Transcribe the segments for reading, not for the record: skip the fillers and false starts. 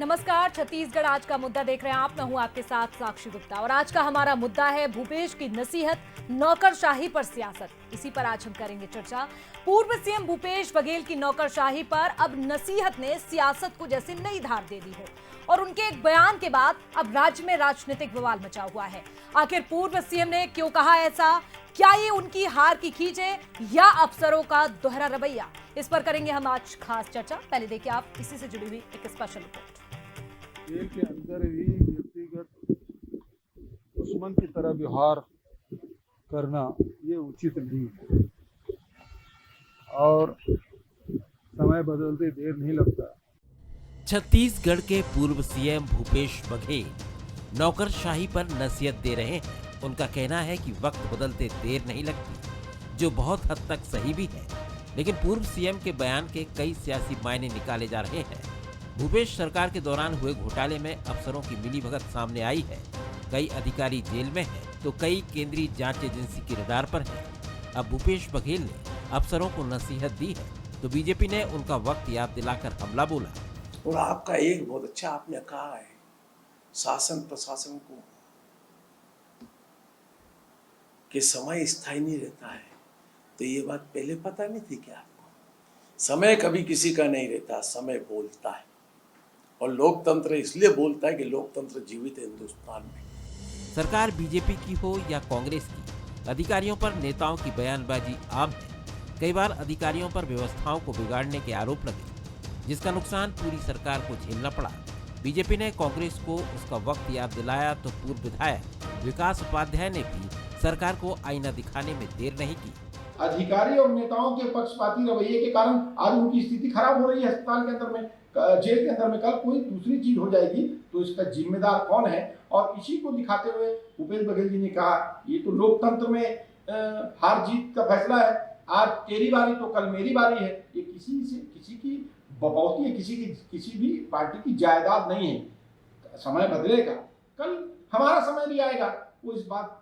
नमस्कार। छत्तीसगढ़ आज का मुद्दा देख रहे हैं आप। मैं हूं आपके साथ साक्षी गुप्ता और आज का हमारा मुद्दा है भूपेश की नसीहत, नौकरशाही पर सियासत। इसी पर आज हम करेंगे चर्चा। पूर्व सीएम भूपेश बघेल की नौकरशाही पर अब नसीहत ने सियासत को जैसे नई धार दे दी हो और उनके एक बयान के बाद अब राज्य में राजनीतिक बवाल मचा हुआ है। आखिर पूर्व सीएम ने क्यों कहा ऐसा? क्या ये उनकी हार की खींच है या अफसरों का दोहरा रवैया? इस पर करेंगे हम आज खास चर्चा। पहले देखिए आप इसी से जुड़ी हुई एक स्पेशल रिपोर्ट। जेल के अंदर भी व्यक्तिगत दुश्मन की तरह व्यवहार करना ये उचित नहीं है और समय बदलते देर नहीं लगता। छत्तीसगढ़ के पूर्व सीएम भूपेश बघेल नौकरशाही पर नसीहत दे रहे हैं। उनका कहना है कि वक्त बदलते देर नहीं लगती, जो बहुत हद तक सही भी है। लेकिन पूर्व सीएम के बयान के कई सियासी मायने निकाले जा रहे हैं। भूपेश सरकार के दौरान हुए घोटाले में अफसरों की मिलीभगत सामने आई है। कई अधिकारी जेल में हैं, तो कई केंद्रीय जांच एजेंसी की रडार पर हैं। अब भूपेश बघेल ने अफसरों को नसीहत दी है, तो बीजेपी ने उनका वक्त याद दिलाकर हमला बोला। और आपका एक बहुत अच्छा आपने कहा है, शासन प्रशासन को कि समय स्थायी नहीं रहता है। तो ये बात पहले पता नहीं थी क्या आपको? समय कभी किसी का नहीं रहता, समय बोलता है। और लोकतंत्र इसलिए बोलता है कि लोकतंत्र जीवित है हिंदुस्तान में। सरकार बीजेपी की हो या कांग्रेस की, अधिकारियों पर नेताओं की बयानबाजी आम है। कई बार अधिकारियों पर व्यवस्थाओं को बिगाड़ने के आरोप लगे, जिसका नुकसान पूरी सरकार को झेलना पड़ा। बीजेपी ने कांग्रेस को उसका वक्त याद दिलाया, तो पूर्व विधायक विकास उपाध्याय ने भी सरकार को आईना दिखाने में देर नहीं की। अधिकारी और नेताओं के पक्षपाती रवैये के कारण आज उनकी स्थिति खराब हो रही है। अस्पताल के अंदर में, जेल के अंदर में कल कोई दूसरी चीज हो जाएगी तो इसका जिम्मेदार कौन है? और इसी को दिखाते हुए भूपेश बघेल जी ने कहा, ये तो लोकतंत्र में हार जीत का फैसला है। आज तेरी बारी तो कल मेरी बारी है। ये किसी की बपौती है, किसी भी पार्टी की जायदाद नहीं है। समय बदलेगा, कल हमारा समय भी आएगा। वो इस बात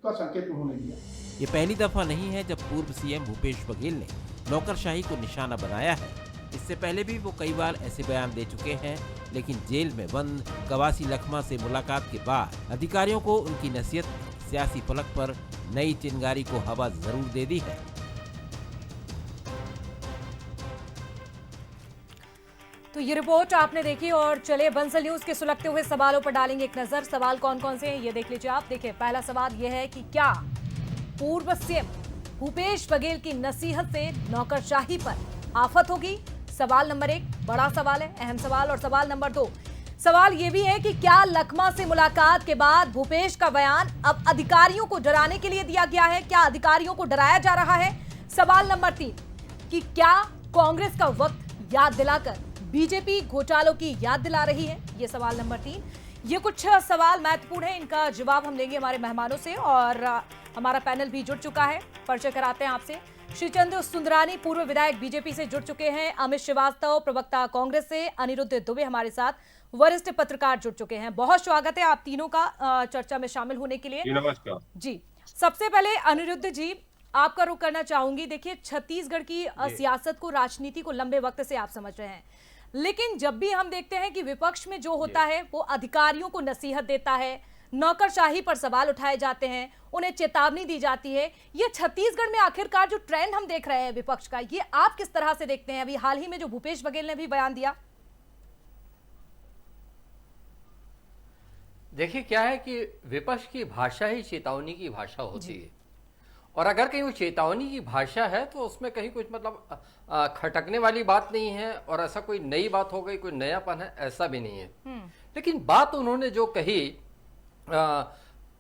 का संकेत उन्होंने दिया। ये पहली दफा नहीं है जब पूर्व सीएम भूपेश बघेल ने नौकरशाही को निशाना बनाया है। इससे पहले भी वो कई बार ऐसे बयान दे चुके हैं, लेकिन जेल में बंद कवासी लखमा से मुलाकात के बाद अधिकारियों को उनकी नसीहत ने सियासी फलक पर नई चिंगारी को हवा जरूर दे दी है। तो ये रिपोर्ट आपने देखी और चले बंसल न्यूज के सुलगते हुए सवालों पर डालेंगे एक नजर। सवाल कौन कौन से हैं ये देख लीजिए आप। देखिए, पहला सवाल यह है कि क्या पूर्व सीएम भूपेश बघेल की नसीहत से नौकरशाही पर आफत होगी? सवाल नंबर 1 बड़ा सवाल है, अहम सवाल। और सवाल नंबर 2 सवाल यह भी है कि क्या लखमा से मुलाकात के बाद भूपेश का बयान अब अधिकारियों को डराने के लिए दिया गया है? क्या अधिकारियों को डराया जा रहा है? सवाल नंबर 3 कि क्या कांग्रेस का वक्त याद दिलाकर बीजेपी घोटालों की याद दिला रही है? ये सवाल नंबर 3। ये कुछ सवाल महत्वपूर्ण है, इनका जवाब हम लेंगे हमारे मेहमानों से और हमारा पैनल भी जुड़ चुका है। परिचय कराते हैं आपसे। श्रीचंद्र सुंदरानी पूर्व विधायक बीजेपी से जुड़ चुके हैं। अमित श्रीवास्तव प्रवक्ता कांग्रेस से, अनिरुद्ध दुबे हमारे साथ वरिष्ठ पत्रकार जुड़ चुके हैं। बहुत स्वागत है आप तीनों का चर्चा में शामिल होने के लिए। नमस्कार जी, सबसे पहले अनिरुद्ध जी आपका रुख करना चाहूंगी। देखिए, छत्तीसगढ़ की सियासत को, राजनीति को लंबे वक्त से आप समझ रहे हैं, लेकिन जब भी हम देखते हैं कि विपक्ष में जो होता है वो अधिकारियों को नसीहत देता है, नौकरशाही पर सवाल उठाए जाते हैं, उन्हें चेतावनी दी जाती है। ये छत्तीसगढ़ में आखिरकार जो ट्रेंड हम देख रहे हैं विपक्ष का, ये आप किस तरह से देखते हैं? अभी हाल ही में जो भूपेश बघेल ने भी बयान दिया। देखिए, क्या है कि विपक्ष की भाषा ही चेतावनी की भाषा होती है। और अगर कहीं वो चेतावनी की भाषा है तो उसमें कहीं कुछ मतलब खटकने वाली बात नहीं है और ऐसा कोई नई बात हो गई, कोई नयापन है, ऐसा भी नहीं है। लेकिन बात उन्होंने जो कही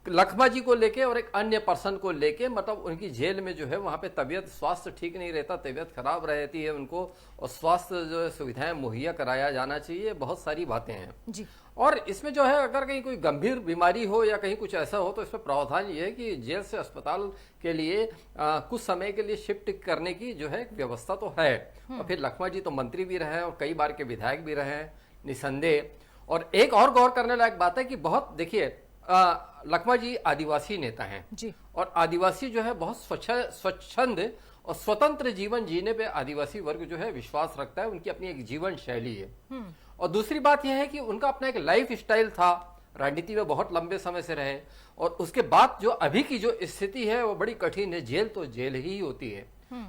लखमा जी को लेके और एक अन्य पर्सन को लेके, मतलब उनकी जेल में जो है वहाँ पे तबीयत स्वास्थ्य ठीक नहीं रहता, तबीयत खराब रहती है उनको, और स्वास्थ्य जो है सुविधाएं मुहैया कराया जाना चाहिए। बहुत सारी बातें हैं जी। और इसमें जो है अगर कहीं कोई गंभीर बीमारी हो या कहीं कुछ ऐसा हो तो इसमें प्रावधान ये है कि जेल से अस्पताल के लिए कुछ समय के लिए शिफ्ट करने की जो है व्यवस्था तो है। और फिर लखमा जी तो मंत्री भी रहे और कई बार के विधायक भी रहे हैं निसंदेह। और एक और गौर करने लायक बात है कि बहुत, देखिए, लखमा जी आदिवासी नेता हैं जी। और आदिवासी जो है बहुत स्वच्छंद और स्वतंत्र जीवन जीने पे आदिवासी वर्ग जो है विश्वास रखता है। उनकी अपनी एक जीवन शैली है और दूसरी बात यह है कि उनका अपना एक लाइफ स्टाइल था, राजनीति में बहुत लंबे समय से रहे, और उसके बाद जो अभी की जो स्थिति है वो बड़ी कठिन है। जेल तो जेल ही होती है।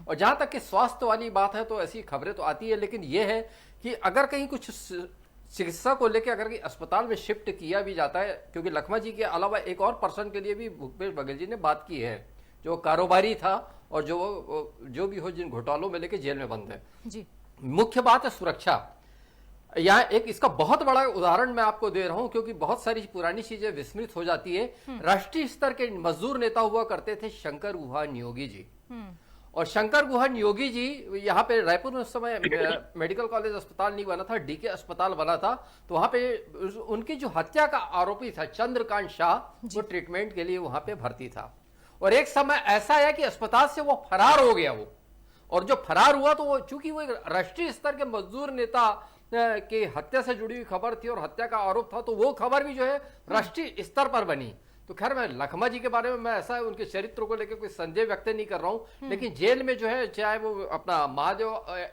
और जहां तक कि स्वास्थ्य वाली बात है तो ऐसी खबरें तो आती है, लेकिन यह है कि अगर कहीं कुछ चिकित्सा को लेकर अगर कहीं अस्पताल में शिफ्ट किया भी जाता है, क्योंकि लखमा जी के अलावा एक और पर्सन के लिए भी भूपेश बघेल जी ने बात की है, जो कारोबारी था और जो भी हो, जिन घोटालों में लेके जेल में बंद है। जी। मुख्य बात है सुरक्षा। यहाँ एक इसका बहुत बड़ा उदाहरण मैं आपको दे रहा हूं, क्योंकि बहुत सारी पुरानी चीजें विस्मृत हो जाती है। राष्ट्रीय स्तर के मजदूर नेता हुआ करते थे शंकर गुहा नियोगी जी, और शंकर गुहा नियोगी जी यहाँ पे रायपुर में उस समय मेडिकल कॉलेज अस्पताल नहीं बना था, डीके अस्पताल बना था, तो वहां पे उनकी जो हत्या का आरोपी था चंद्रकांत शाह, वो ट्रीटमेंट के लिए वहां पे भर्ती था। और एक समय ऐसा है कि अस्पताल से वो फरार हो गया वो, और जो फरार हुआ तो वो चूंकि वो एक राष्ट्रीय स्तर के मजदूर नेता की हत्या से जुड़ी हुई खबर थी और हत्या का आरोप था, तो वो खबर भी जो है राष्ट्रीय स्तर पर बनी। तो खैर मैं लखमा जी के बारे में मैं ऐसा उनके चरित्र को लेकर कोई संदेह व्यक्त नहीं कर रहा हूं, लेकिन जेल में जो है, चाहे वो अपना महादेव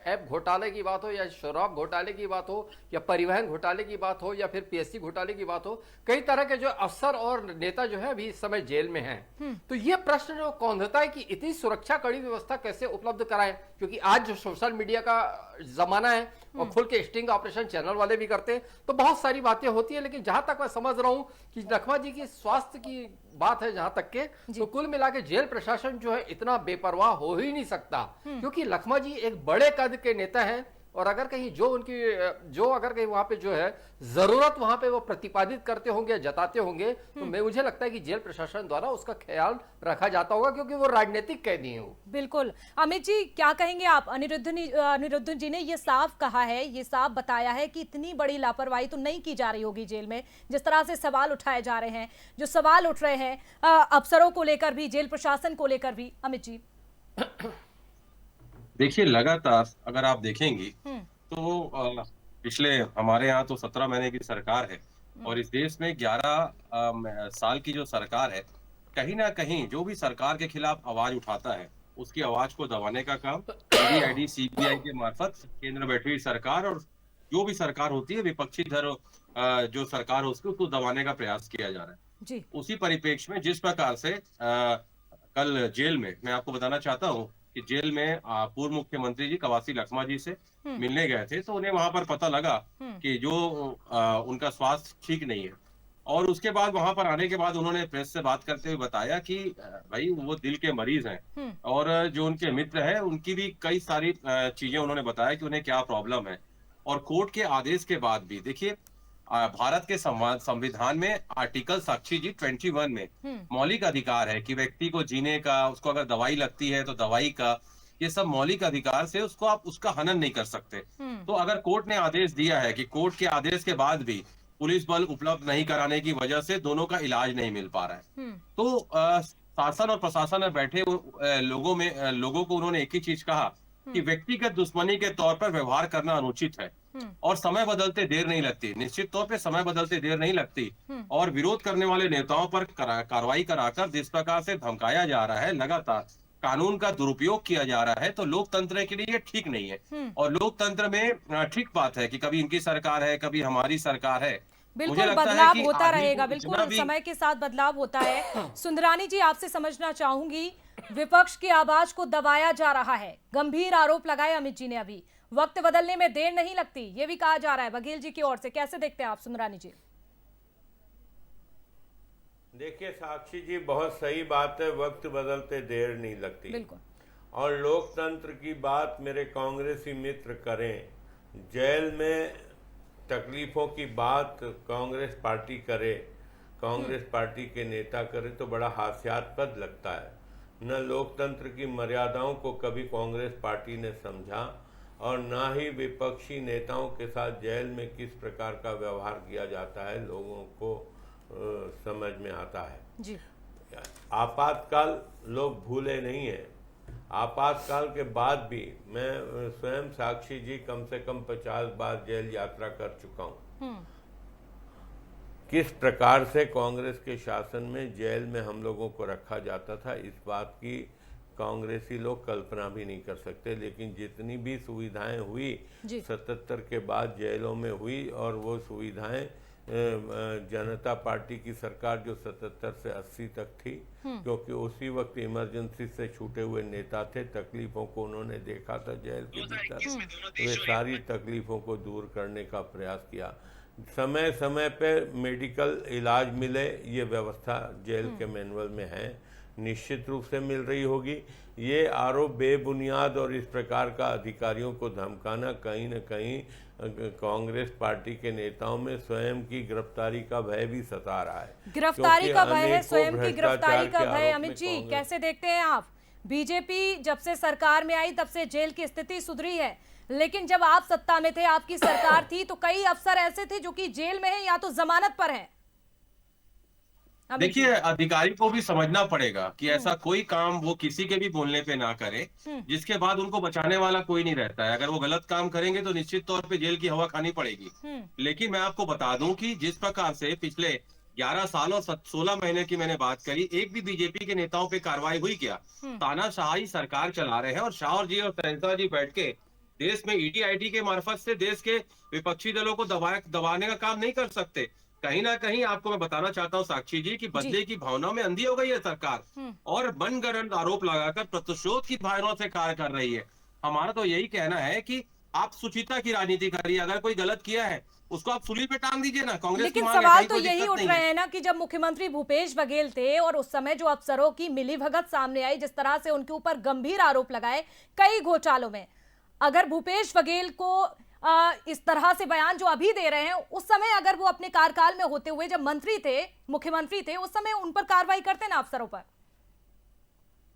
ऐप घोटाले की बात हो या शराब घोटाले की बात हो या परिवहन घोटाले की बात हो या फिर पीएससी घोटाले की बात हो, कई तरह के जो अफसर और नेता जो है अभी इस समय जेल में हैं। तो ये प्रश्न जो कौंधता है कि इतनी सुरक्षा कड़ी व्यवस्था कैसे उपलब्ध कराएं, क्योंकि आज जो सोशल मीडिया का जमाना है और खुल के स्टिंग ऑपरेशन चैनल वाले भी करते हैं, तो बहुत सारी बातें होती है। लेकिन जहां तक मैं समझ रहा हूं कि लखमा जी की स्वास्थ्य की बात है जहां तक के, तो कुल मिला के जेल प्रशासन जो है इतना बेपरवाह हो ही नहीं सकता, क्योंकि लखमा जी एक बड़े कद के नेता हैं, और अगर कहीं जो अगर कहीं वहां पे जो है जरूरत वहां पे वो प्रतिपादित करते होंगे, जताते होंगे, तो मुझे लगता है कि जेल प्रशासन द्वारा उसका ख्याल रखा जाता होगा, क्योंकि वो राजनीतिक कैदी हैं वो। बिल्कुल। अमित जी क्या कहेंगे आप? अनिरुद्ध जी ने ये साफ कहा है, ये साफ बताया है कि इतनी बड़ी लापरवाही तो नहीं की जा रही होगी जेल में, जिस तरह से सवाल उठाए जा रहे हैं, जो सवाल उठ रहे हैं अफसरों को लेकर भी, जेल प्रशासन को लेकर भी। अमित जी देखिए, लगातार अगर आप देखेंगी तो पिछले हमारे यहाँ तो 17 महीने की सरकार है, और इस देश में 11 साल की जो सरकार है, कहीं ना कहीं जो भी सरकार के खिलाफ आवाज उठाता है उसकी आवाज को दबाने का काम ईडी, सीबीआई के मार्फत केंद्र बैठी हुई सरकार और जो भी सरकार होती है विपक्षी धर जो सरकार हो उसको दबाने का प्रयास किया जा रहा है जी। उसी परिप्रेक्ष्य में जिस प्रकार से कल जेल में मैं आपको बताना चाहता हूँ कि जेल में पूर्व मुख्यमंत्री जी कवासी लखमा जी से मिलने गए थे, तो उन्हें वहां पर पता लगा कि जो उनका स्वास्थ्य ठीक नहीं है, और उसके बाद वहां पर आने के बाद उन्होंने प्रेस से बात करते हुए बताया कि भाई वो दिल के मरीज हैं, और जो उनके मित्र हैं उनकी भी कई सारी चीजें उन्होंने बताया कि उन्हें क्या प्रॉब्लम है। और कोर्ट के आदेश के बाद भी देखिए, भारत के संविधान में आर्टिकल साक्षी जी 21 में मौलिक अधिकार है कि व्यक्ति को जीने का, उसको अगर दवाई लगती है तो दवाई का, ये सब मौलिक अधिकार से उसको आप उसका हनन नहीं कर सकते। तो अगर कोर्ट ने आदेश दिया है कि कोर्ट के आदेश के बाद भी पुलिस बल उपलब्ध नहीं कराने की वजह से दोनों का इलाज नहीं मिल पा रहा है, तो शासन और प्रशासन में बैठे लोगों को उन्होंने एक ही चीज कहा कि व्यक्तिगत दुश्मनी के तौर पर व्यवहार करना अनुचित है, और समय बदलते देर नहीं लगती। निश्चित तौर पे समय बदलते देर नहीं लगती, और विरोध करने वाले नेताओं पर कार्रवाई कराकर जिस प्रकार से धमकाया जा रहा है, लगातार कानून का दुरुपयोग किया जा रहा है, तो लोकतंत्र के लिए ये ठीक नहीं है। और लोकतंत्र में ठीक बात है कि कभी इनकी सरकार है, कभी हमारी सरकार है, बिल्कुल बदलाव होता रहेगा, बिल्कुल समय के साथ बदलाव होता है। सुंदरानी जी आपसे समझना चाहूंगी, विपक्ष की आवाज को दबाया जा रहा है, गंभीर आरोप लगाए अमित जी ने, अभी वक्त बदलने में देर नहीं लगती, ये भी कहा जा रहा है बघेल जी की ओर से, कैसे देखते हैं आप सुंदरानी जी? देखिए साक्षी जी, बहुत सही बात है, वक्त बदलते देर नहीं लगती। बिल्कुल। और लोकतंत्र की बात मेरे कांग्रेसी मित्र करें, जेल में तकलीफों की बात कांग्रेस पार्टी करे, कांग्रेस पार्टी के नेता करे, तो बड़ा हास्यास्पद लगता है। न लोकतंत्र की मर्यादाओं को कभी कांग्रेस पार्टी ने समझा, और न ही विपक्षी नेताओं के साथ जेल में किस प्रकार का व्यवहार किया जाता है लोगों को समझ में आता है जी। आपातकाल लोग भूले नहीं हैं। आपातकाल के बाद भी मैं स्वयं साक्षी जी कम से कम 50 बार जेल यात्रा कर चुका हूं। किस प्रकार से कांग्रेस के शासन में जेल में हम लोगों को रखा जाता था, इस बात की कांग्रेसी लोग कल्पना भी नहीं कर सकते। लेकिन जितनी भी सुविधाएं हुई जी। 77 के बाद जेलों में हुई, और वो सुविधाएं जनता पार्टी की सरकार जो 77 से 80 तक थी, क्योंकि उसी वक्त इमरजेंसी से छूटे हुए नेता थे, तकलीफों को उन्होंने देखा था जेल के भीतर, वे सारी तकलीफों को दूर करने का प्रयास किया। समय समय पे मेडिकल इलाज मिले, ये व्यवस्था जेल के मैनुअल में है, निश्चित रूप से मिल रही होगी। ये आरोप बेबुनियाद और इस प्रकार का अधिकारियों को धमकाना कहीं न कहीं कांग्रेस पार्टी के नेताओं में स्वयं की गिरफ्तारी का भय भी सता रहा है। गिरफ्तारी का भय है, स्वयं की भ्रष्टाचार गिरफ्तारी का के भय। आरोप अमित में जी, कांग्रेस- कैसे देखते हैं आप? बीजेपी जब से सरकार में आई तब से जेल की स्थिति सुधरी है, लेकिन जब आप सत्ता में थे, आपकी सरकार थी, तो कई अफसर ऐसे थे जो कि जेल में हैं या तो जमानत पर हैं। देखिए, अधिकारी को भी समझना पड़ेगा कि ऐसा कोई काम वो किसी के भी बोलने पे ना करे जिसके बाद उनको बचाने वाला कोई नहीं रहता है। अगर वो गलत काम करेंगे तो निश्चित तौर पे जेल की हवा खानी पड़ेगी। लेकिन मैं आपको बता दूं कि जिस प्रकार से पिछले 11 साल और 16 महीने की मैंने बात करी, एक भी बीजेपी के नेताओं पे कार्रवाई हुई क्या? तानाशाही सरकार चला रहे हैं, और शाह जी और शहनशाह जी बैठ के देश में ईडी आईटी के मार्फत से देश के विपक्षी दलों को दबाने का काम नहीं कर सकते। कहीं ना कहीं आपको मैं बताना चाहता हूं साक्षी जी कि बदले की भावनाओं में अंधी हो गई है सरकार, और मनगढ़ंत आरोप लगाकर प्रतिशोध की भावनाओं से कार्य कर रही है। हमारा तो यही कहना है कि आप सुचिता की राजनीति करिए, अगर कोई गलत किया है उसको आप सूली पे टांग दीजिए ना। कांग्रेस लेकिन की मांग है, सवाल कहीं तो कोई यही दिक्कत उठ नहीं रहे है। हैं ना कि जब मुख्यमंत्री भूपेश बघेल थे और उस समय जो अफसरों की मिलीभगत सामने आई, जिस तरह से उनके ऊपर गंभीर आरोप लगाए कई घोटालों में, अगर भूपेश बघेल को इस तरह से बयान जो अभी दे रहे हैं, उस समय अगर वो अपने कार्यकाल में होते हुए जब मंत्री थे, मुख्यमंत्री थे, उस समय उन पर कार्रवाई करते ना अफसरों पर।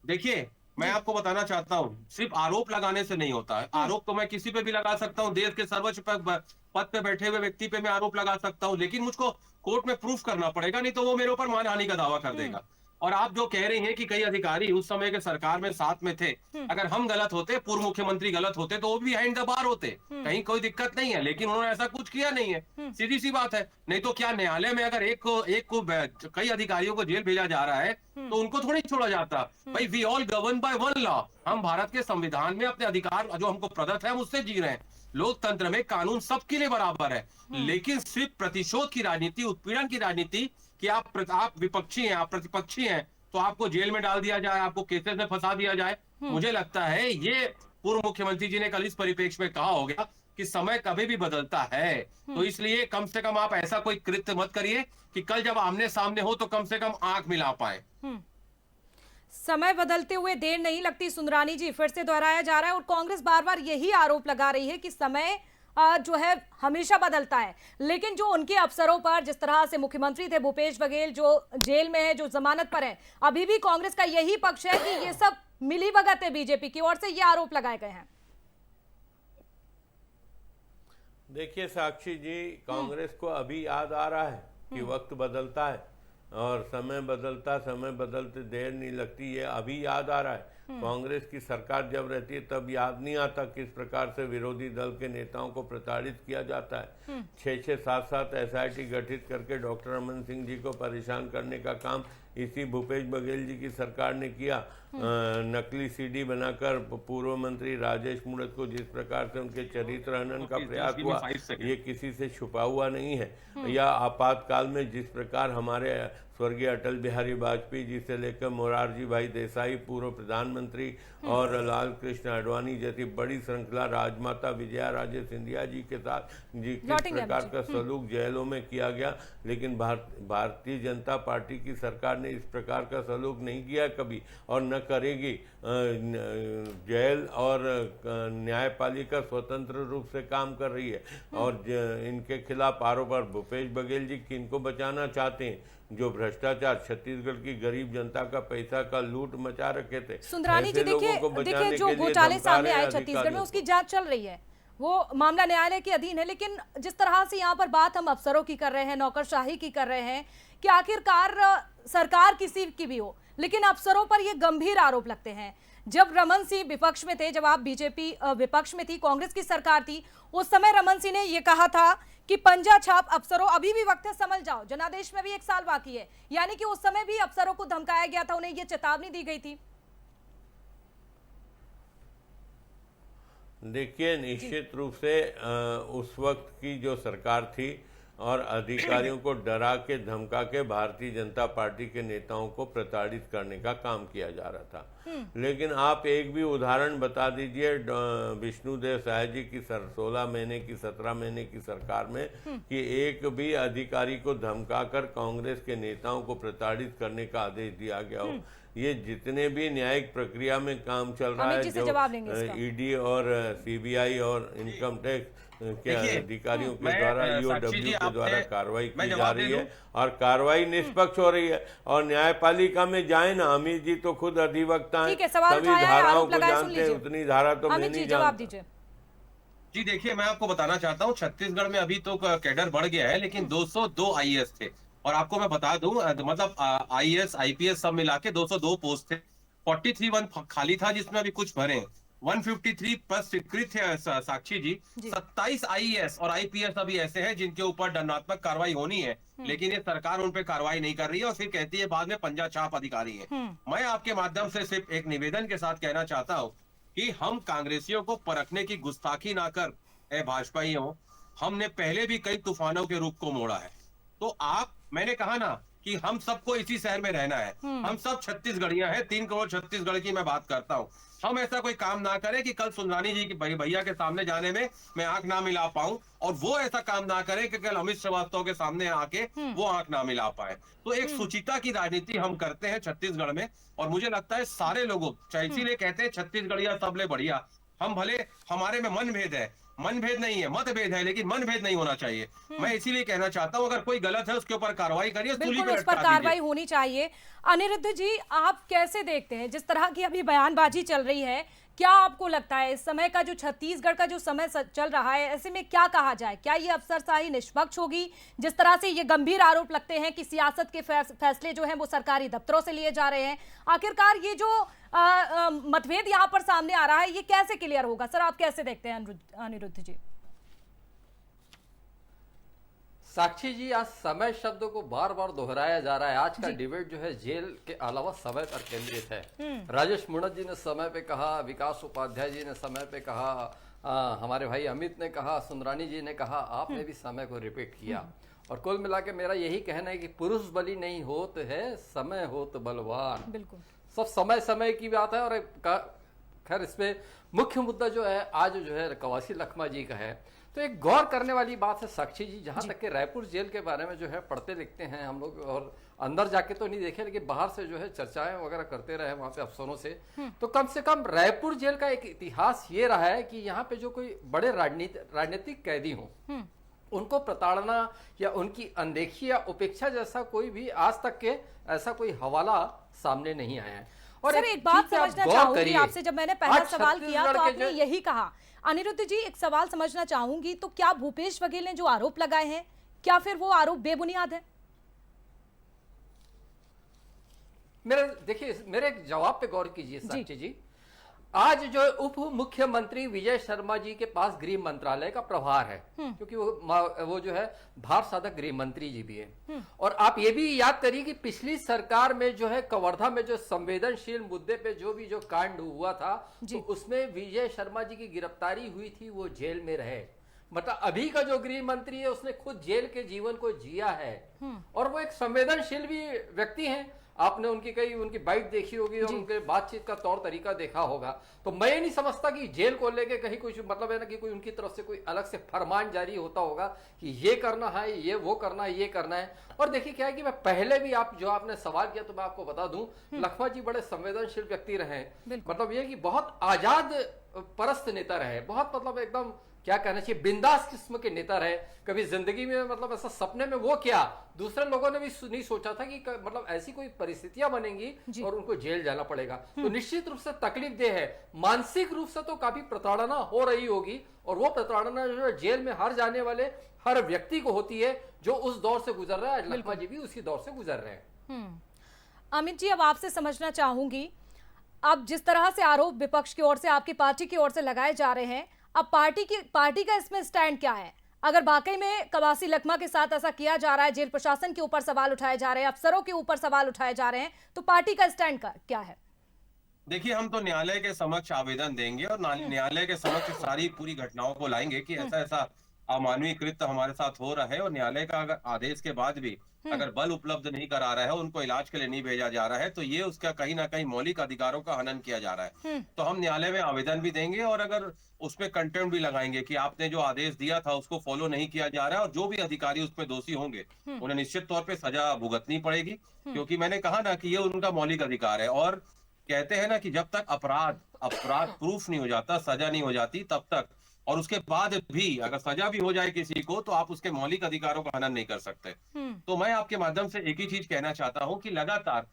देखिए, मैं आपको बताना चाहता हूं, सिर्फ आरोप लगाने से नहीं होता है। आरोप तो मैं किसी पे भी लगा सकता हूं, देश के सर्वोच्च पद पे बैठे हुए व्यक्ति पे मैं आरोप लगा सकता हूं, लेकिन मुझको कोर्ट में प्रूफ करना पड़ेगा, नहीं तो वो मेरे ऊपर मानहानि का दावा कर देगा। और आप जो कह रही हैं कि कई अधिकारी उस समय के सरकार में साथ में थे, अगर हम गलत होते, पूर्व मुख्यमंत्री गलत होते, तो वो भी हैंड द बार होते, कहीं कोई दिक्कत नहीं है। लेकिन उन्होंने ऐसा कुछ किया नहीं है, सीधी सी बात है। नहीं तो क्या न्यायालय में अगर एक को कई अधिकारियों को जेल भेजा जा रहा है तो उनको थोड़ी छोड़ा जाता। भाई, we all govern by one law. हम भारत के संविधान में अपने अधिकार जो हमको प्रदत्त है हम उससे जी रहे हैं। लोकतंत्र में कानून सबके लिए बराबर है, लेकिन सिर्फ प्रतिशोध की राजनीति, उत्पीड़न की राजनीति कि आप विपक्षी हैं, आप प्रतिपक्षी हैं, तो आपको जेल में डाल दिया जाए, आपको केसेस में फंसा दिया जाए। मुझे लगता है ये पूर्व मुख्यमंत्री जी ने कल इस परिप्रेक्ष्य में कहा होगा कि समय कभी भी बदलता है, तो इसलिए कम से कम आप ऐसा कोई कृत्य मत करिए कि कल जब आमने सामने हो तो कम से कम आंख मिला पाए। समय बदलते हुए देर नहीं लगती, सुंदरानी जी, फिर से दोहराया जा रहा है, और कांग्रेस बार बार यही आरोप लगा रही है कि समय जो है हमेशा बदलता है, लेकिन जो उनके अफसरों पर, जिस तरह से मुख्यमंत्री थे भूपेश बघेल जो जेल में है, जो जमानत पर है, अभी भी कांग्रेस का यही पक्ष है कि ये सब मिलीभगत है, बीजेपी की ओर से ये आरोप लगाए गए हैं। देखिए साक्षी जी, कांग्रेस को अभी याद आ रहा है कि वक्त बदलता है और समय बदलते देर नहीं लगती, ये अभी याद आ रहा है। कांग्रेस की सरकार जब रहती है तब याद नहीं आता किस प्रकार से विरोधी दल के नेताओं को प्रताड़ित किया जाता है। 6-6, 7-7 SIT गठित करके डॉक्टर रमन सिंह जी को परेशान करने का काम इसी भूपेश बघेल जी की सरकार ने किया। नकली CD बनाकर पूर्व मंत्री राजेश मूणत को जिस प्रकार से उनके चरित्र हनन का प्रयास हुआ, ये किसी से छुपा हुआ नहीं है। या आपातकाल में जिस प्रकार हमारे स्वर्गीय अटल बिहारी वाजपेयी जी से लेकर मोरारजी भाई देसाई पूर्व प्रधानमंत्री और लाल कृष्ण आडवाणी जैसी बड़ी श्रृंखला राजमाता विजया राजे सिंधिया जी के साथ किस प्रकार का सलूक जेलों में किया गया, लेकिन भारतीय जनता पार्टी की सरकार ने इस प्रकार का सलूक नहीं किया कभी और न करेगी। जेल और न्यायपालिका स्वतंत्र रूप से काम कर रही है और इनके खिलाफ आरोप। भूपेश बघेल जी किनको बचाना चाहते हैं? जो भ्रष्टाचार, छत्तीसगढ़ की गरीब जनता का पैसा का लूट मचा रखे थे। सुंदरानी जी, देखिए जो घोटाले सामने आए छत्तीसगढ़ में, उसकी जांच चल रही है, वो मामला न्यायालय के अधीन है। लेकिन जिस तरह से यहाँ पर बात हम अफसरों की कर रहे हैं, नौकरशाही की कर रहे हैं, कि आखिरकार सरकार किसी की भी हो, लेकिन अफसरों पर ये गंभीर आरोप लगते हैं। जब रमन सिंह विपक्ष में थे, जब आप बीजेपी विपक्ष में थी, कांग्रेस की सरकार थी, उस समय रमन सिंह ने यह कहा था कि पंजा छाप अफसरों, अभी भी वक्त है समझ जाओ, जनादेश में भी 1 साल बाकी है, यानी कि उस समय भी अफसरों को धमकाया गया था, उन्हें यह चेतावनी दी गई थी। देखिए, निश्चित रूप से उस वक्त की जो सरकार थी और अधिकारियों को डरा के धमका के भारतीय जनता पार्टी के नेताओं को प्रताड़ित करने का काम किया जा रहा था। लेकिन आप एक भी उदाहरण बता दीजिए विष्णुदेव साय जी की 16 महीने की 17 महीने की सरकार में कि एक भी अधिकारी को धमकाकर कांग्रेस के नेताओं को प्रताड़ित करने का आदेश दिया गया हो। ये जितने भी न्यायिक प्रक्रिया में काम चल रहा है, जो ईडी और सीबीआई और इनकम टैक्स के अधिकारियों के द्वारा ईओडब्ल्यू के द्वारा कार्रवाई की जा रही है और कार्रवाई निष्पक्ष हो रही है। और न्यायपालिका में जाए ना, अमित जी तो खुद अधिवक्ता हैं, सभी धाराओं को जानते हैं, उतनी धारा तो मैं नहीं जानता। जी देखिए, मैं आपको बताना चाहता हूँ, छत्तीसगढ़ में अभी तो कैडर बढ़ गया है, लेकिन 202 आईएएस थे। और आपको मैं बता दूं, मतलब आईएएस आईपीएस सब मिला के 202 पोस्ट थे। 43 खाली था जिसमें अभी कुछ भरे। 153 पद स्वीकृत थे साक्षी जी। 27 आईएएस और आईपीएस अभी ऐसे हैं जिनके ऊपर दंडात्मक कार्रवाई होनी है, लेकिन ये सरकार उन पे कार्रवाई नहीं कर रही है और फिर कहती है बाद में पंजा छाप अधिकारी है। मैं आपके माध्यम से सिर्फ एक निवेदन के साथ कहना चाहता हूँ कि हम कांग्रेसियों को परखने की गुस्ताखी ना कर, ए भाजपाइयों, हमने पहले भी कई तूफानों के रुख को मोड़ा है। तो मैंने कहा ना कि हम सबको इसी शहर में रहना है, हम सब छत्तीसगढ़ियां हैं, 3 करोड़ छत्तीसगढ़ की मैं बात करता हूँ। हम ऐसा कोई काम ना करें कि कल सुंदरानी जी की भैया के सामने जाने में मैं आंख ना मिला पाऊं, और वो ऐसा काम ना करें कि कल अमित श्रीवास्तव के सामने आके वो आंख ना मिला पाए। तो एक सुचिता की राजनीति हम करते हैं छत्तीसगढ़ में, और मुझे लगता है सारे लोगों, चाहे इसीलिए कहते हैं छत्तीसगढ़िया सबले बढ़िया। हम भले हमारे में मनभेद है, मनभेद नहीं है, मतभेद है, लेकिन मनभेद नहीं होना चाहिए। मैं इसीलिए कहना चाहता हूं, अगर कोई गलत है उसके ऊपर कार्रवाई करिए, बिल्कुल उस पर कार्रवाई होनी चाहिए। अनिरुद्ध जी, आप कैसे देखते हैं जिस तरह की अभी बयानबाजी चल रही है? क्या आपको लगता है इस समय का जो छत्तीसगढ़ का जो समय चल रहा है, ऐसे में क्या कहा जाए? क्या ये अफसरशाही निष्पक्ष होगी? जिस तरह से ये गंभीर आरोप लगते हैं कि सियासत के फैसले जो हैं वो सरकारी दफ्तरों से लिए जा रहे हैं, आखिरकार ये जो मतभेद यहाँ पर सामने आ रहा है, ये कैसे क्लियर होगा? सर, आप कैसे देखते हैं अनिरुद्ध जी? साक्षी जी, आज समय शब्द को बार बार दोहराया जा रहा है। आज का डिबेट जो है जेल के अलावा समय पर केंद्रित है। राजेश मुणत जी ने समय पे कहा, विकास उपाध्याय जी ने समय पे कहा, हमारे भाई अमित ने कहा, सुंदरानी जी ने कहा, आपने भी समय को रिपीट किया। और कुल मिला के मेरा यही कहना है कि पुरुष बली नहीं होत है, समय होत बलवान। बिल्कुल सब समय समय की बात है। और खैर इसमें मुख्य मुद्दा जो है आज जो है कवासी लखमा जी का है, तो एक गौर करने वाली बात है साक्षी जी, जहां तक कि रायपुर जेल के बारे में जो है पढ़ते लिखते हैं हम लोग, और अंदर जाके तो नहीं देखे, लेकिन बाहर से जो है चर्चाएं वगैरह करते रहे वहां पे अफसरों से, तो कम से कम रायपुर जेल का एक इतिहास ये रहा है कि यहाँ पे जो कोई बड़े राजनीतिक कैदी हों, उनको प्रताड़ना या उनकी अनदेखी या उपेक्षा जैसा कोई भी आज तक के ऐसा कोई हवाला सामने नहीं आया है। और सर, एक बात समझना चाहूंगी आपसे, जब मैंने पहला सवाल किया तो आपने यही कहा। अनिरुद्ध जी, एक सवाल समझना चाहूंगी, तो क्या भूपेश बघेल ने जो आरोप लगाए हैं, क्या फिर वो आरोप बेबुनियाद है? मेरे जवाब पे गौर कीजिए साक्षी जी। आज जो उप मुख्यमंत्री विजय शर्मा जी के पास गृह मंत्रालय का प्रभार है, क्योंकि वो जो है भार साधक गृह मंत्री जी भी है। और आप ये भी याद करिए कि पिछली सरकार में जो है कवर्धा में जो संवेदनशील मुद्दे पे जो भी जो कांड हुआ था, तो उसमें विजय शर्मा जी की गिरफ्तारी हुई थी, वो जेल में रहे। मतलब अभी का जो गृह मंत्री है उसने खुद जेल के जीवन को जिया है, और वो एक संवेदनशील भी व्यक्ति हैं। आपने उनकी बाइट देखी होगी और उनके बातचीत का तौर तरीका देखा होगा। तो मैं ये नहीं समझता कि जेल को लेके कहीं कुछ मतलब है ना कि कोई उनकी तरफ से कोई अलग से फरमान जारी होता होगा कि ये करना है, ये वो करना है, ये करना है। और देखिए क्या है कि मैं पहले भी आपने सवाल किया तो मैं आपको बता दूं, लखमा जी बड़े संवेदनशील व्यक्ति रहे। मतलब ये कि बहुत आजाद परस्त नेता रहे, बहुत मतलब एकदम क्या कहना चाहिए बिंदास किस्म के नेता रहे। कभी जिंदगी में मतलब ऐसा सपने में वो क्या दूसरे लोगों ने भी नहीं सोचा था कि मतलब ऐसी कोई परिस्थितियां बनेंगी और उनको जेल जाना पड़ेगा। तो निश्चित रूप से तकलीफ दे है, मानसिक रूप से तो काफी प्रताड़ना हो रही होगी, और वो प्रताड़ना जो है जेल में हर जाने वाले हर व्यक्ति को होती है जो उस दौर से गुजर रहा है। लखमा जी भी उसी दौर से गुजर रहे हैं। अमित जी, अब आपसे समझना चाहूंगी, अब जिस तरह से आरोप विपक्ष की ओर से, आपकी पार्टी की ओर से लगाए जा रहे हैं, अब पार्टी का इसमें स्टैंड क्या है? अगर वाकई में कवासी लखमा के साथ ऐसा किया जा रहा है, जेल प्रशासन के ऊपर सवाल उठाए जा रहे हैं, अफसरों के ऊपर सवाल उठाए जा रहे हैं, तो पार्टी का स्टैंड क्या है? देखिए, हम तो न्यायालय के समक्ष आवेदन देंगे और न्यायालय के समक्ष सारी पूरी घटनाओं को लाएंगे कि ऐसा ऐसा अमानवीय कृत्य हमारे साथ हो रहा है, और न्यायालय का अगर आदेश के बाद भी अगर बल उपलब्ध नहीं करा रहा है, उनको इलाज के लिए नहीं भेजा जा रहा है, तो ये उसका कहीं ना कहीं मौलिक अधिकारों का हनन किया जा रहा है। तो हम न्यायालय में आवेदन भी देंगे और अगर उसमें कंटेम्प्ट भी लगाएंगे कि आपने जो आदेश दिया था उसको फॉलो नहीं किया जा रहा है, और जो भी अधिकारी उसमें दोषी होंगे उन्हें निश्चित तौर पे सजा भुगतनी पड़ेगी, क्योंकि मैंने कहा ना कि ये उनका मौलिक अधिकार है। और कहते हैं ना कि जब तक अपराध प्रूफ नहीं हो जाता, सजा नहीं हो जाती, तब तक, और उसके बाद भी अगर सजा भी हो जाए किसी को, तो आप उसके मौलिक अधिकारों का हनन नहीं कर सकते। तो मैं आपके माध्यम से एक ही चीज कहना चाहता हूं कि लगातार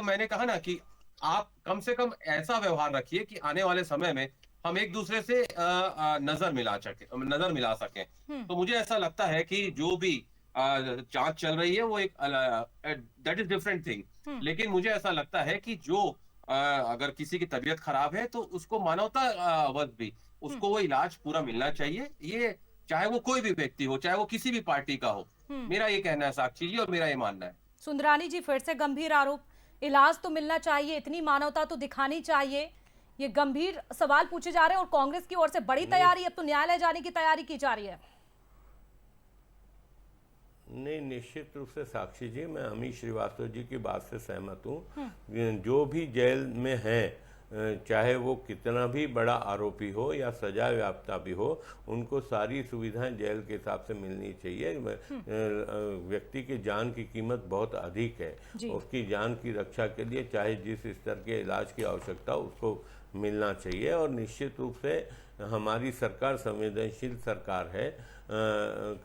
मैंने कहा ना कि आप कम से कम ऐसा व्यवहार रखिए कि आने वाले समय में हम एक दूसरे से नजर मिला सकें। तो मुझे ऐसा लगता है कि जो भी जांच चल रही है वो एक दैट इज डिफरेंट थिंग, लेकिन मुझे ऐसा लगता है कि जो अगर किसी की तबीयत खराब है तो उसको मानवतावश भी उसको वो इलाज पूरा मिलना चाहिए, ये चाहे वो कोई भी व्यक्ति हो, चाहे वो किसी भी पार्टी का हो। मेरा ये कहना है साक्षी जी, और मेरा ये मानना है। सुंदरानी जी, फिर से गंभीर आरोप, इलाज तो मिलना चाहिए, इतनी मानवता तो दिखानी चाहिए, ये गंभीर सवाल पूछे जा रहे हैं और कांग्रेस की ओर से बड़ी तैयारी, अब तो न्यायालय जाने की तैयारी की जा रही है। नहीं, निश्चित रूप से साक्षी जी, मैं अमित श्रीवास्तव जी की बात से सहमत हूँ। जो भी जेल में हैं, चाहे वो कितना भी बड़ा आरोपी हो या सजा याफ्ता भी हो, उनको सारी सुविधाएं जेल के हिसाब से मिलनी चाहिए। व्यक्ति की जान की कीमत बहुत अधिक है, उसकी जान की रक्षा के लिए चाहे जिस स्तर के इलाज की आवश्यकता उसको मिलना चाहिए। और निश्चित रूप से हमारी सरकार संवेदनशील सरकार है।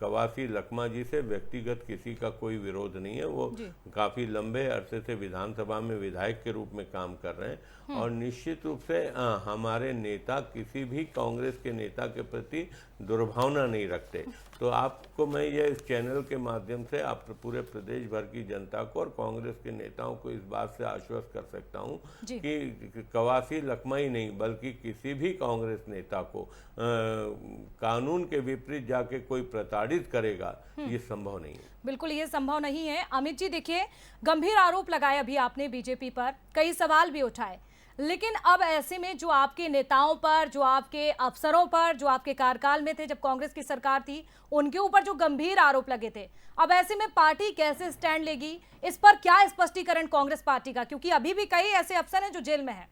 कवासी लखमा जी से व्यक्तिगत किसी का कोई विरोध नहीं है, वो काफ़ी लंबे अरसे से विधानसभा में विधायक के रूप में काम कर रहे हैं, और निश्चित रूप से हमारे नेता किसी भी कांग्रेस के नेता के प्रति दुर्भावना नहीं रखते। तो आपको मैं ये इस चैनल के माध्यम से आप पूरे प्रदेश भर की जनता को और कांग्रेस के नेताओं को इस बात से आश्वस्त कर सकता हूं कि कवासी लखमा ही नहीं बल्कि किसी भी कांग्रेस नेता को कानून के विपरीत जाके कोई प्रताड़ित करेगा, ये संभव नहीं है। बिल्कुल ये संभव नहीं है। अमित जी देखिए, गंभीर आरोप लगाए अभी आपने बीजेपी पर, कई सवाल भी उठाए, लेकिन अब ऐसे में जो आपके नेताओं पर, जो आपके अफसरों पर, जो आपके कार्यकाल में थे जब कांग्रेस की सरकार थी, उनके ऊपर जो गंभीर आरोप लगे थे, अब ऐसे में पार्टी कैसे स्टैंड लेगी, इस पर क्या स्पष्टीकरण कांग्रेस पार्टी का, क्योंकि अभी भी कई ऐसे अफसर हैं जो जेल में हैं।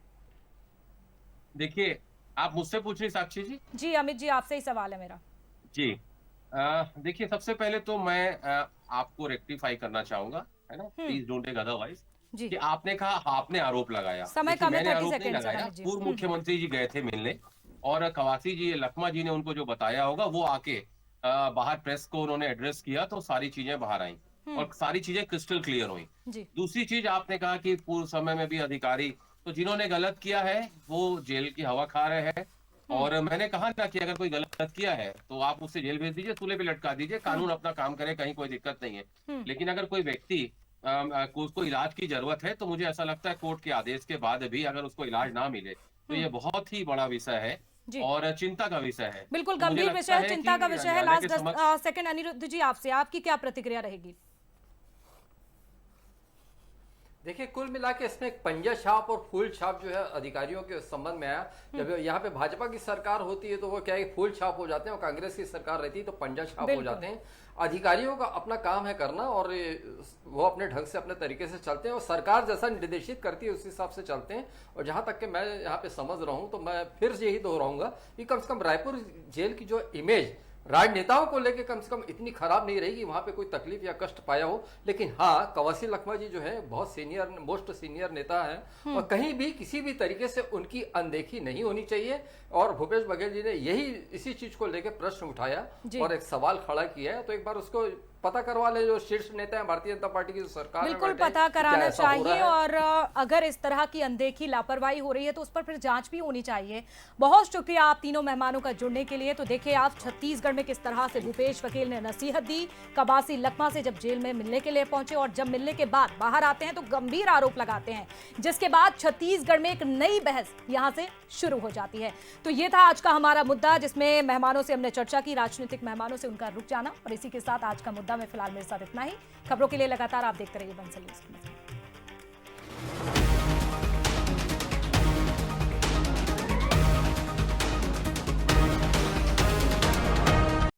देखिए, आप मुझसे पूछ रही साक्षी जी? जी अमित जी, आपसे ही सवाल है मेरा। जी, देखिए, सबसे पहले तो मैं आपको रेक्टिफाई करना चाहूंगा, है ना, प्लीज डोंट टेक अदरवाइज, कि आपने कहा आपने आरोप लगाया, समय कम है, मैंने आरोप नहीं लगाया। पूर्व मुख्यमंत्री जी गए थे मिलने, और कवासी जी, लखमा जी ने उनको जो बताया होगा वो आके बाहर प्रेस को उन्होंने एड्रेस किया, तो सारी चीजें बाहर आई और सारी चीजें क्रिस्टल क्लियर हुई। दूसरी चीज, आपने कहा कि पूर्व समय में भी अधिकारी, तो जिन्होंने गलत किया है वो जेल की हवा खा रहे हैं, और मैंने कहा ना कि अगर कोई गलत किया है तो आप उससे जेल भेज दीजिए, सूले पे लटका दीजिए, कानून अपना काम करे, कहीं कोई दिक्कत नहीं है। लेकिन अगर कोई व्यक्ति उसको इलाज की जरूरत है, तो मुझे ऐसा लगता है कोर्ट के आदेश के बाद भी अगर उसको इलाज ना मिले तो ये बहुत ही बड़ा विषय है और चिंता का विषय है। बिल्कुल गंभीर विषय है, चिंता का विषय है। लास्ट 10 सेकंड अनिरुद्ध जी, आपसे, आपकी क्या प्रतिक्रिया रहेगी? देखिए, कुल मिला के इसमें एक पंजा छाप और फूल छाप जो है अधिकारियों के संबंध में आया। जब यहाँ पे भाजपा की सरकार होती है तो वो क्या है, फूल छाप हो जाते हैं, और कांग्रेस की सरकार रहती है तो पंजा छाप हो जाते हैं। अधिकारियों का अपना काम है करना, और वो अपने ढंग से अपने तरीके से चलते हैं, और सरकार जैसा निर्देशित करती है उस हिसाब से चलते हैं। और जहां तक कि मैं यहाँ पे समझ रहा हूँ, तो मैं फिर यही दोहराऊंगा कि कम से कम रायपुर जेल की जो इमेज राजनेताओं को लेकर कम से कम इतनी खराब नहीं रहेगी, वहां पे कोई तकलीफ या कष्ट पाया हो। लेकिन हाँ, कवासी लखमा जी जो है बहुत सीनियर, मोस्ट सीनियर नेता हैं, और कहीं भी किसी भी तरीके से उनकी अनदेखी नहीं होनी चाहिए। और भूपेश बघेल जी ने इसी चीज को लेकर प्रश्न उठाया और एक सवाल खड़ा किया है, तो एक बार उसको पता करवा ले, जो शीर्ष नेता है भारतीय जनता पार्टी की सरकार, बिल्कुल पता कराना चाहिए। और अगर इस तरह की अनदेखी, लापरवाही हो रही है तो उस पर फिर जांच भी होनी चाहिए। बहुत शुक्रिया आप तीनों मेहमानों का जुड़ने के लिए। तो देखिए आप छत्तीसगढ़ में किस तरह से भूपेश बघेल ने नसीहत दी, कवासी लखमा से जब जेल में मिलने के लिए पहुंचे, और जब मिलने के बाद बाहर आते हैं तो गंभीर आरोप लगाते हैं, जिसके बाद छत्तीसगढ़ में एक नई बहस यहां से शुरू हो जाती है। तो ये था आज का हमारा मुद्दा, जिसमें मेहमानों से हमने चर्चा की, राजनीतिक मेहमानों से उनका रुख जाना। और इसी के साथ आज का मुद्दा में फिलहाल मेरे साथ इतना ही। खबरों के लिए लगातार आप देखते रहिए बंसल न्यूज़।